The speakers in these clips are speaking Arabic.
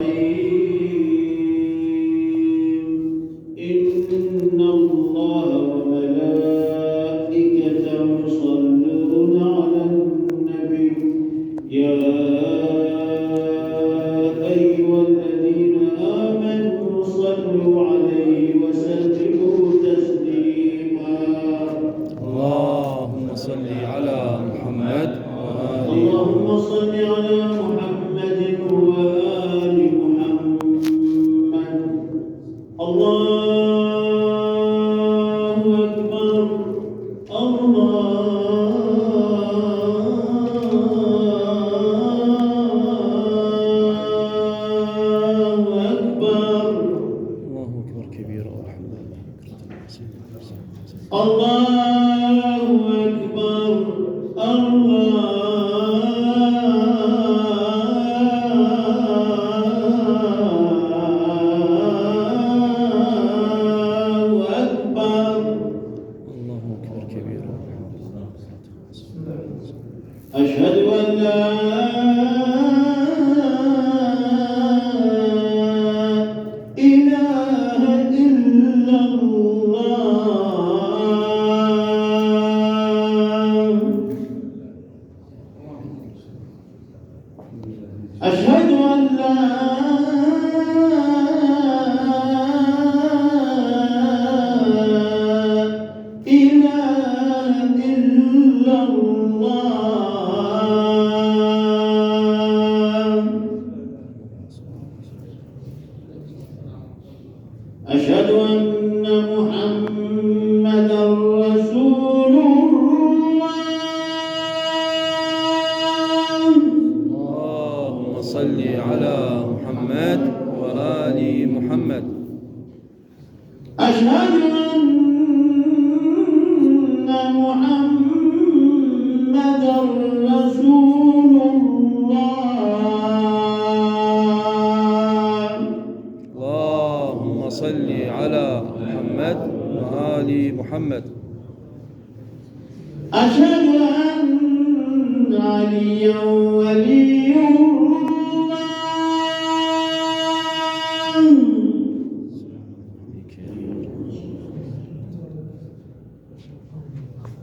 الرحيم إن الله وملائكته يصلون على النبي يا أيها الذين آمنوا صلوا عليه وسلموا تسليما اللهم صل على محمد وآل اللهم صل على محمد وآل محمد الله أكبر الله أكبر الله أكبر كبيرا والحمد لله الله أكبر الله أكبر الله أكبر كبيرا والحمد لله أشهد أن لا إله إلا الله أشهد أن لا إله إلا الله أشهد أن محمدا رسول الله اللهم صل على محمد وآل محمد أشهد أن محمدا رسول الله اللهم صل على محمد وآل محمد أشهد أن عليا ولي الله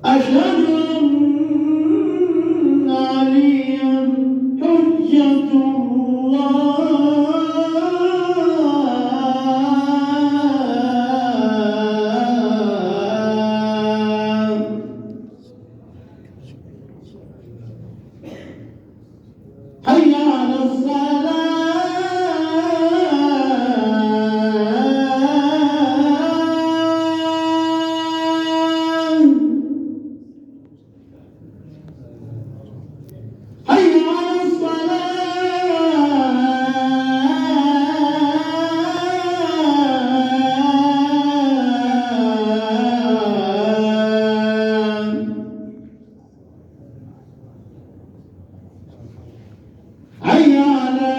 أشهد أن عليا حجة الله حي على الصلاة حي على الصلاة حي على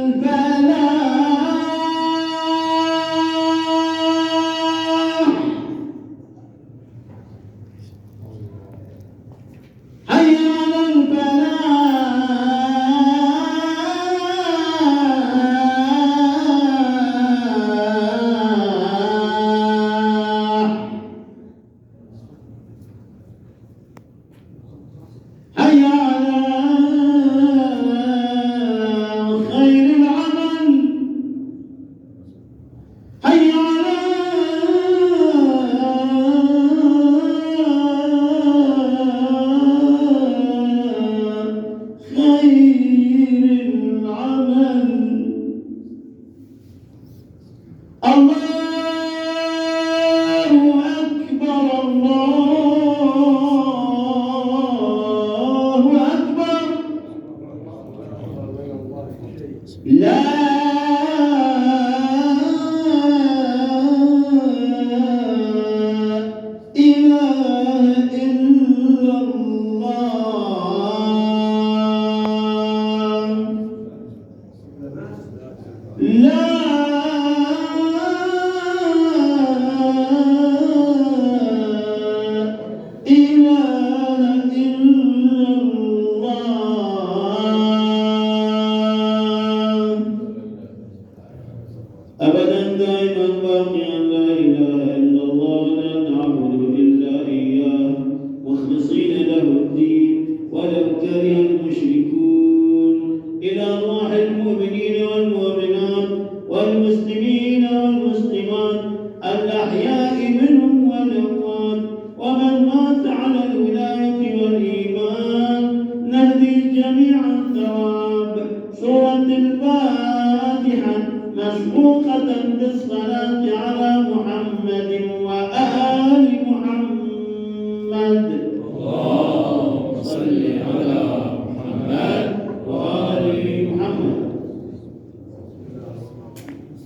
الفلاح حي على الفلاح حي على خير العمل حي على خير العمل الله أكبر الله أكبر لا إله إلا الله لا إله إلا الله أبدا دائما باقيا لا إله إلا الله لا نعبد إلا إياه مخلصين له الدين ولو كره المشركون إلى أرواح المؤمنين والمؤمنات والمسلمين والمسلمات الأحياء منهم والأموات ومن مات على الولاية والإيمان نهدي جميعا ثواب سورة الفاتحة مسبوقة بالصلاة